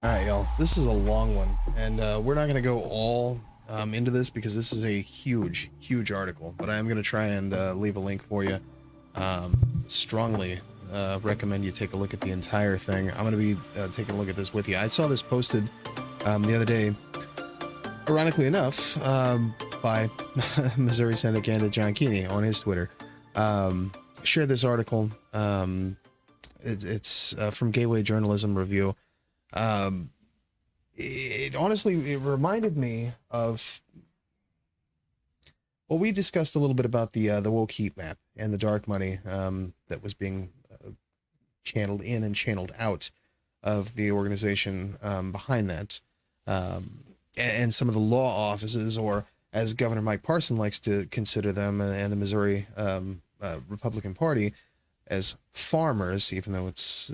All right, y'all. This is a long one, and we're not going to go all into this because this is a huge, huge article. But I am going to try and leave a link for you. Strongly recommend you take a look at the entire thing. I'm going to be taking a look at this with you. I saw this posted the other day, ironically enough, by Missouri Senate candidate John Keeney on his Twitter. Shared this article. It's from Gateway Journalism Review. It honestly, it reminded me of what we discussed a little bit about the woke heat map and the dark money that was being channeled in and channeled out of the organization behind that, and some of the law offices, or as Governor Mike Parson likes to consider them, and the Missouri Republican Party, as farmers, even though it's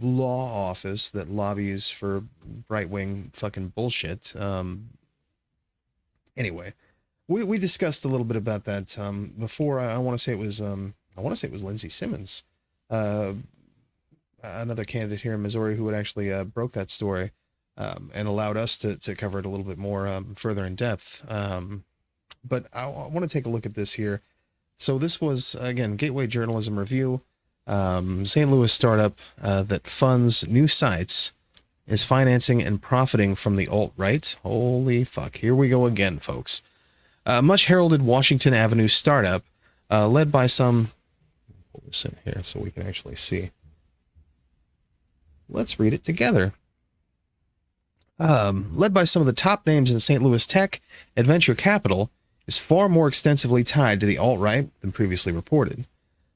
law office that lobbies for right-wing fucking bullshit. Anyway, we discussed a little bit about that before. I want to say it was Lindsey Simmons, another candidate here in Missouri who had actually broke that story and allowed us to cover it a little bit more further in depth. But I want to take a look at this here. So this was, again, Gateway Journalism Review. St. Louis startup that funds new sites is financing and profiting from the alt-right. Holy fuck. Here we go again, folks. Much heralded Washington Avenue startup led by some... Pull this in here so we can actually see. Let's read it together. Led by some of the top names in St. Louis tech and venture capital, is far more extensively tied to the alt-right than previously reported.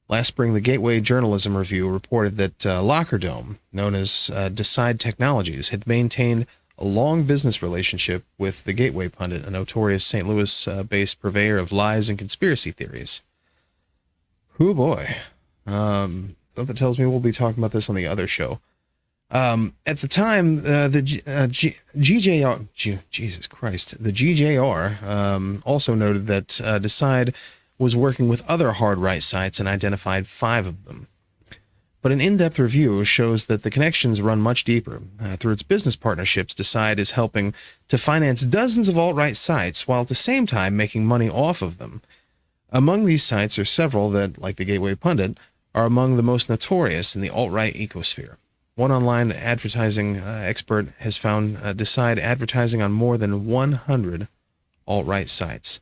Last spring, the Gateway Journalism Review reported that Locker Dome, known as Decide Technologies, had maintained a long business relationship with the Gateway Pundit, a notorious St. Louis-based purveyor of lies and conspiracy theories. Oh boy. Something tells me we'll be talking about this on the other show. At the time, the GJR, Jesus Christ, the GJR also noted that Decide was working with other hard right sites and identified 5 of them. But an in-depth review shows that the connections run much deeper. Through its business partnerships, Decide is helping to finance dozens of alt-right sites while at the same time making money off of them. Among these sites are several that, like the Gateway Pundit, are among the most notorious in the alt-right ecosphere. One online advertising expert has found Decide advertising on more than 100 alt-right sites.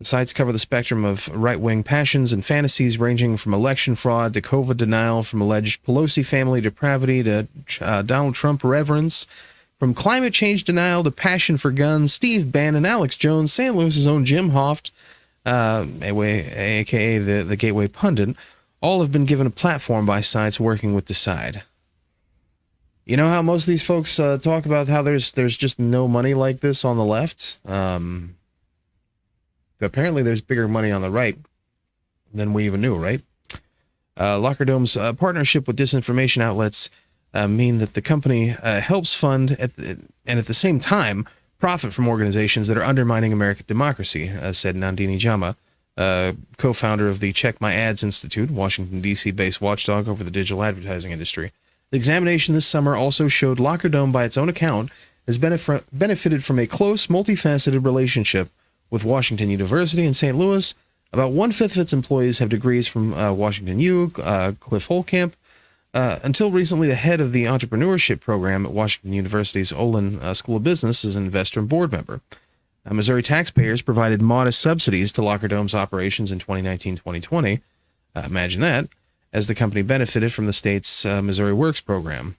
The sites cover the spectrum of right-wing passions and fantasies, ranging from election fraud to COVID denial, from alleged Pelosi family depravity to Donald Trump reverence, from climate change denial to passion for guns. Steve Bannon, Alex Jones, St. Louis's own Jim Hoft, a.k.a. the Gateway Pundit, all have been given a platform by sites working with Decide. You know how most of these folks talk about how there's just no money like this on the left? Apparently there's bigger money on the right than we even knew, right? Locker Dome's partnership with disinformation outlets mean that the company helps fund and at the same time profit from organizations that are undermining American democracy, said Nandini Jama, co-founder of the Check My Ads Institute, Washington, D.C.-based watchdog over the digital advertising industry. The examination this summer also showed Locker Dome, by its own account, has benefited from a close, multifaceted relationship with Washington University in St. Louis. About 1/5 of its employees have degrees from Washington U, Cliff Holcamp. Until recently, the head of the entrepreneurship program at Washington University's Olin School of Business is an investor and board member. Missouri taxpayers provided modest subsidies to Locker Dome's operations in 2019-2020. Imagine that, as the company benefited from the state's Missouri Works program.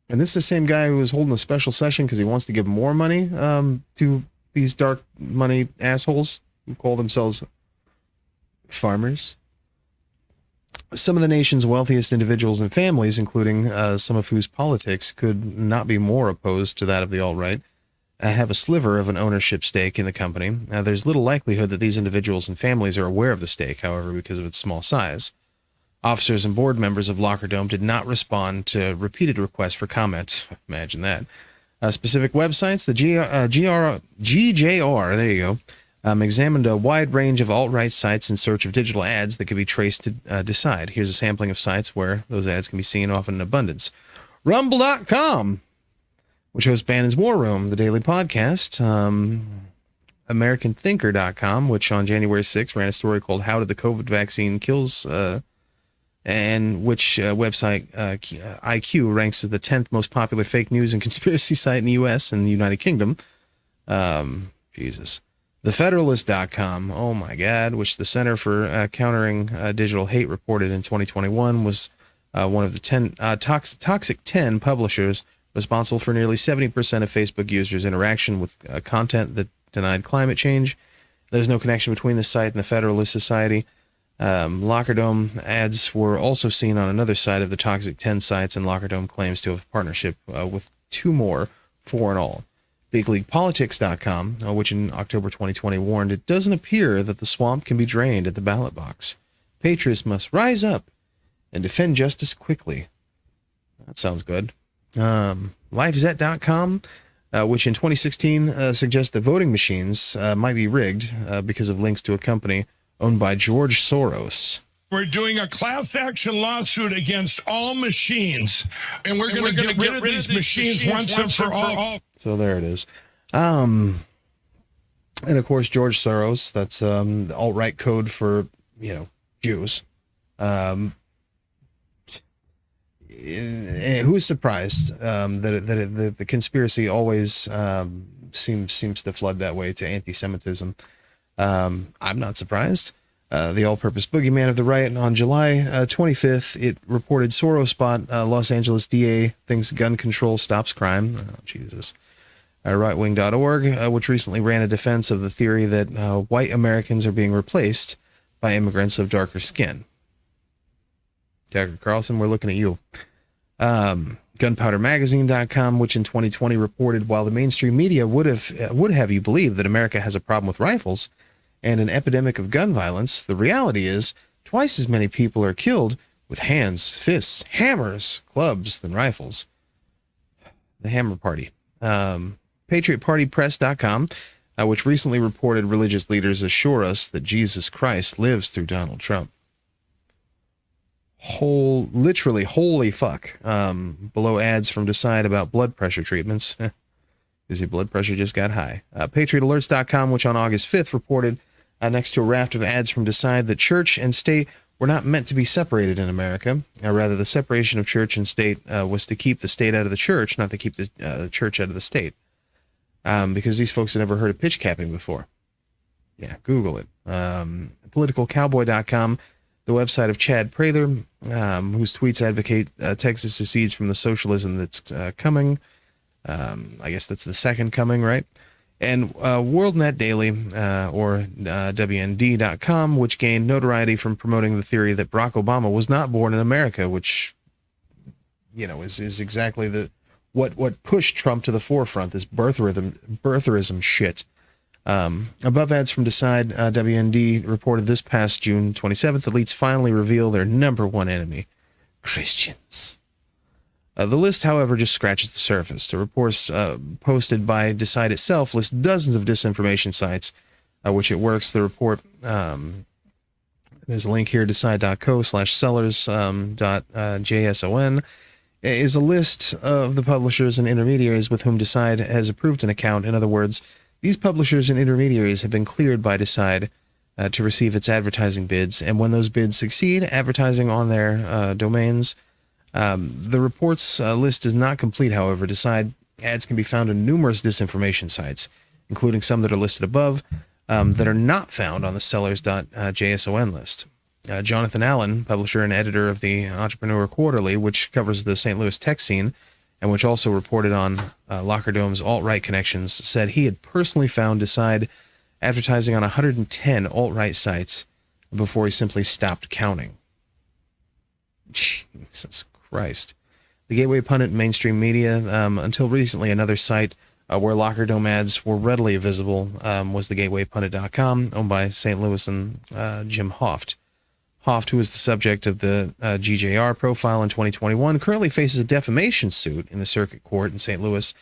And this is the same guy who was holding a special session because he wants to give more money to these dark money assholes who call themselves farmers. Some of the nation's wealthiest individuals and families, including some of whose politics could not be more opposed to that of the alt-right, have a sliver of an ownership stake in the company. There's little likelihood that these individuals and families are aware of the stake, however, because of its small size. Officers and board members of Locker Dome did not respond to repeated requests for comment. Imagine that. Specific websites, the GJR, there you go, examined a wide range of alt-right sites in search of digital ads that could be traced to Decide. Here's a sampling of sites where those ads can be seen, often in abundance. Rumble.com, which hosts Bannon's War Room, the daily podcast. AmericanThinker.com, which on January 6th ran a story called How Did the COVID Vaccine Kills, and which website IQ ranks as the 10th most popular fake news and conspiracy site in the U.S. and the United Kingdom. Jesus. TheFederalist.com, oh my God, which the Center for Countering Digital Hate reported in 2021 was one of the 10 toxic 10 publishers responsible for nearly 70% of Facebook users' interaction with content that denied climate change. There's no connection between the site and the Federalist Society. Lockerdome ads were also seen on another side of the toxic 10 sites, and Lockerdome claims to have a partnership with 2 more, 4 in all. BigLeaguePolitics.com, which in October 2020 warned it doesn't appear that the swamp can be drained at the ballot box. Patriots must rise up and defend justice quickly. That sounds good. LifeZet.com, which in 2016 suggests that voting machines might be rigged because of links to a company owned by George Soros. We're doing a class action lawsuit against all machines, and we're going to get rid of these machines once and for all. So there it is. And of course, George Soros, that's the alt-right code for, Jews. Who's surprised that the conspiracy always seems to flood that way to anti-Semitism? I'm not surprised. The all-purpose boogeyman of the right on July 25th, it reported Soros bought Los Angeles DA thinks gun control stops crime. Oh, Jesus. Rightwing.org, which recently ran a defense of the theory that white Americans are being replaced by immigrants of darker skin. Tucker Carlson, we're looking at you. Gunpowdermagazine.com, which in 2020 reported while the mainstream media would have you believe that America has a problem with rifles and an epidemic of gun violence, the reality is twice as many people are killed with hands, fists, hammers, clubs than rifles. The Hammer Party. PatriotPartyPress.com, which recently reported religious leaders assure us that Jesus Christ lives through Donald Trump. Literally, holy fuck. Below ads from Decide about blood pressure treatments. Because your blood pressure just got high. PatriotAlerts.com, which on August 5th reported next to a raft of ads from Decide that church and state were not meant to be separated in America. Rather, the separation of church and state was to keep the state out of the church, not to keep the church out of the state. Because these folks had never heard of pitch capping before. Yeah, Google it. PoliticalCowboy.com, the website of Chad Prather, whose tweets advocate Texas secedes from the socialism that's coming. I guess that's the second coming, right? And WorldNet Daily, or WND.com, which gained notoriety from promoting the theory that Barack Obama was not born in America, which, is exactly what pushed Trump to the forefront, this birtherism shit. Above ads from Decide, WND reported this past June 27th, elites finally reveal their number one enemy, Christians. The list, however, just scratches the surface. The reports posted by Decide itself list dozens of disinformation sites, which it works. The report, there's a link here, decide.co/sellers.json, is a list of the publishers and intermediaries with whom Decide has approved an account. In other words, these publishers and intermediaries have been cleared by Decide to receive its advertising bids, and when those bids succeed, advertising on their domains. The report's list is not complete, however. Decide ads can be found on numerous disinformation sites, including some that are listed above, that are not found on the sellers.json list. Jonathan Allen, publisher and editor of the Entrepreneur Quarterly, which covers the St. Louis tech scene, and which also reported on Lockerdome's alt-right connections, said he had personally found Decide advertising on 110 alt-right sites before he simply stopped counting. Jesus Christ. The Gateway Pundit and mainstream media, until recently another site where Lockerdome ads were readily visible, was the GatewayPundit.com, owned by St. Louis and Jim Hoft. Hoft, who was the subject of the GJR profile in 2021, currently faces a defamation suit in the circuit court in St. Louis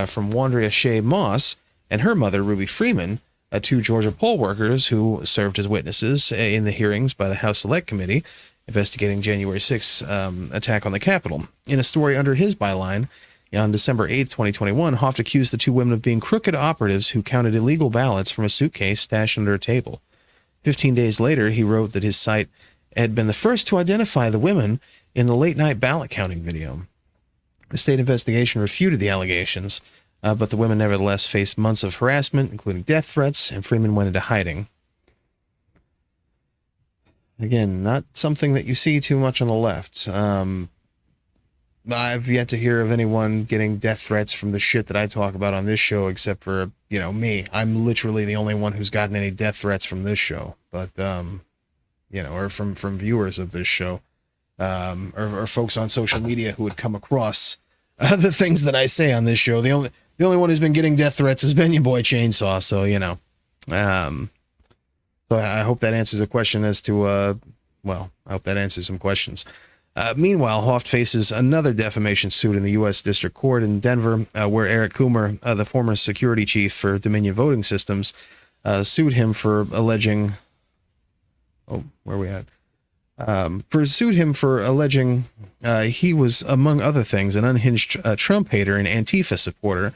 from Wandrea Shea Moss and her mother, Ruby Freeman, 2 Georgia poll workers who served as witnesses in the hearings by the House Select Committee, investigating January 6th attack on the Capitol. In a story under his byline, on December 8th, 2021, Hoft accused the two women of being crooked operatives who counted illegal ballots from a suitcase stashed under a table. 15 days later, he wrote that his site had been the first to identify the women in the late-night ballot counting video. The state investigation refuted the allegations, but the women nevertheless faced months of harassment, including death threats, and Freeman went into hiding. Again, not something that you see too much on the left. I've yet to hear of anyone getting death threats from the shit that I talk about on this show, except for, me. I'm literally the only one who's gotten any death threats from this show, but, or from viewers of this show, or folks on social media who would come across the things that I say on this show. The only one who's been getting death threats has been your boy Chainsaw, so, so I hope that answers a question as to, I hope that answers some questions. Meanwhile, Hoft faces another defamation suit in the U.S. District Court in Denver, where Eric Coomer, the former security chief for Dominion Voting Systems, sued him for alleging... Oh, where are we at? Sued him for alleging he was, among other things, an unhinged Trump hater and Antifa supporter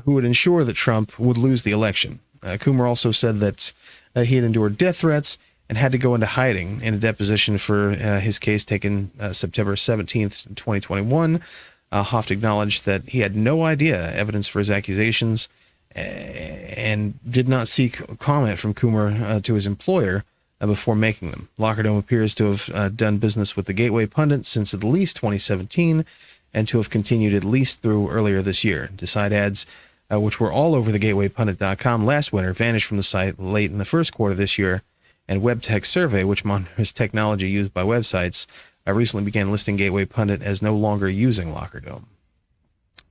who would ensure that Trump would lose the election. Coomer also said that he had endured death threats and had to go into hiding. In a deposition for his case taken September 17th, 2021, Hoft acknowledged that he had no idea evidence for his accusations and did not seek comment from Coomer to his employer before making them. Locker Dome appears to have done business with the Gateway Pundit since at least 2017 and to have continued at least through earlier this year. Decide ads, which were all over the gatewaypundit.com last winter, vanished from the site late in the first quarter this year, and WebTech Survey, which monitors technology used by websites, recently began listing Gateway Pundit as no longer using Locker Dome.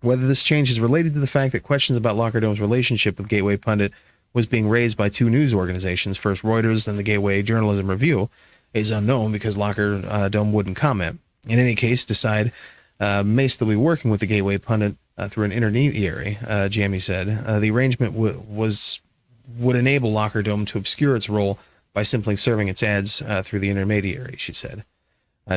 Whether this change is related to the fact that questions about Locker Dome's relationship with Gateway Pundit was being raised by two news organizations, first Reuters and the Gateway Journalism Review, is unknown because Locker Dome wouldn't comment. In any case, Decide may still be working with the Gateway Pundit through an intermediary, Jamie said. The arrangement would enable Locker Dome to obscure its role by simply serving its ads through the intermediary, she said.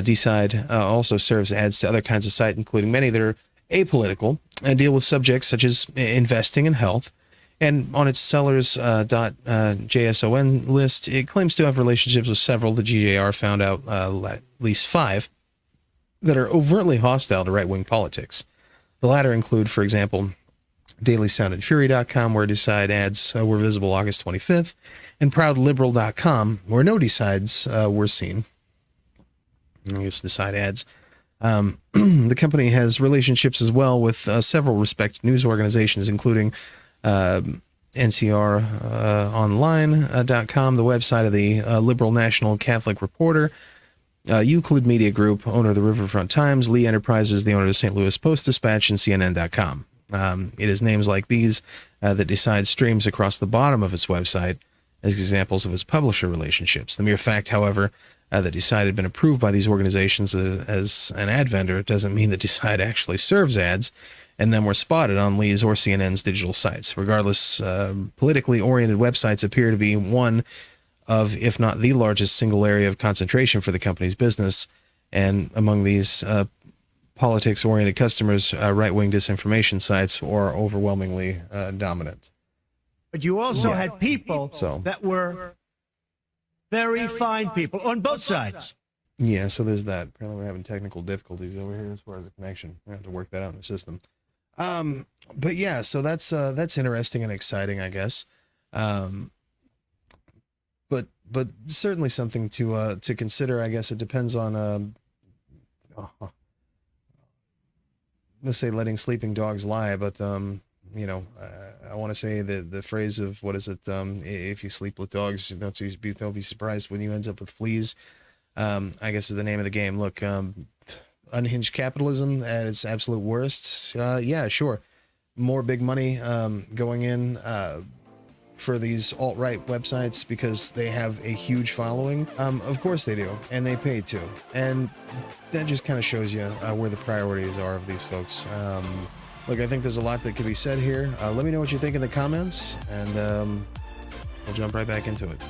Decide also serves ads to other kinds of sites, including many that are apolitical and deal with subjects such as investing and health. And on its sellers.json list, it claims to have relationships with several. The GJR found out at least 5 that are overtly hostile to right-wing politics. The latter include, for example, DailySoundandFury.com, where Decide ads were visible August 25th, and ProudLiberal.com, where no Decides were seen. I guess Decide ads. The company has relationships as well with several respected news organizations, including NCRonline.com, the website of the Liberal National Catholic Reporter, Euclid Media Group, owner of the Riverfront Times, Lee Enterprises, the owner of the St. Louis Post-Dispatch, and CNN.com. It is names like these that Decide streams across the bottom of its website as examples of its publisher relationships. The mere fact, however, that Decide had been approved by these organizations as an ad vendor doesn't mean that Decide actually serves ads and then were spotted on Lee's or CNN's digital sites. Regardless, politically oriented websites appear to be one of, if not the largest single area of concentration for the company's business. And among these politics-oriented customers, right-wing disinformation sites are overwhelmingly dominant. But you also had people that were very fine people on both sides. Yeah, so there's that. Apparently we're having technical difficulties over here as far as the connection. We have to work that out in the system. But yeah, so that's interesting and exciting, I guess. But certainly something to consider. I guess it depends on let's say letting sleeping dogs lie, but I want to say the phrase of what is it? If you sleep with dogs, don't be surprised when you end up with fleas. I guess is the name of the game. Look, unhinged capitalism at its absolute worst. Yeah, sure. More big money going in for these alt-right websites because they have a huge following. Of course they do, and they pay too. And that just kind of shows you where the priorities are of these folks. Look, I think there's a lot that could be said here. Let me know what you think in the comments, and we'll jump right back into it.